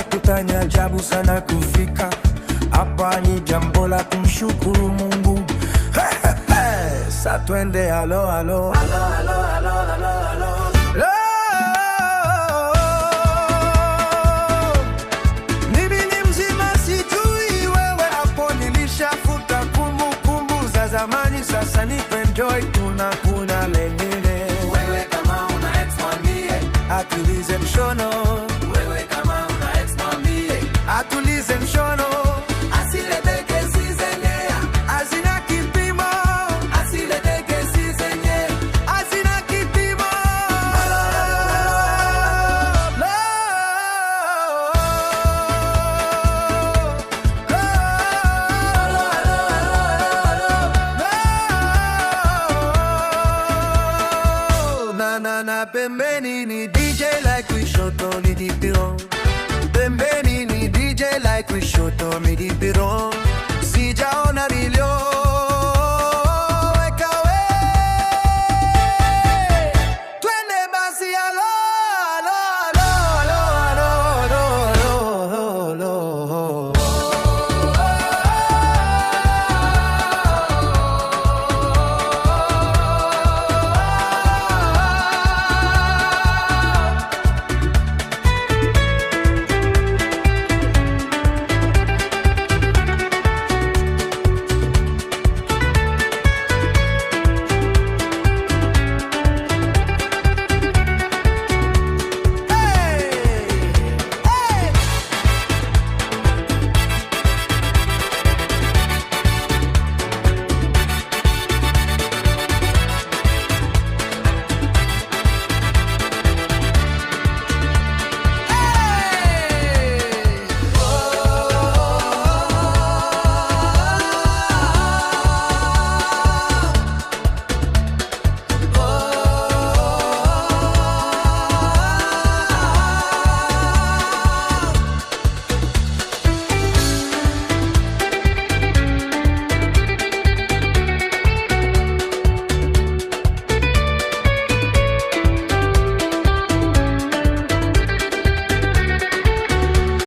Tutanya ajabu sana kufika hapa, ni jambo la kumshukuru Mungu. Sa twende alo alo alo alo alo alo alo. Mimi ni mzima, sijui wewe hapo, nilishafuta kumbukumbu za zamani, sasa nipe enjoy, tunakuna lengine. Wewe kama una ex mwambie atulize mshono. Wewe kama una ex mwambie atulize mshono. Na pembeni ni DJ like we shoto ni dipiro. Pembeni ni DJ like we shoto mi dipiro.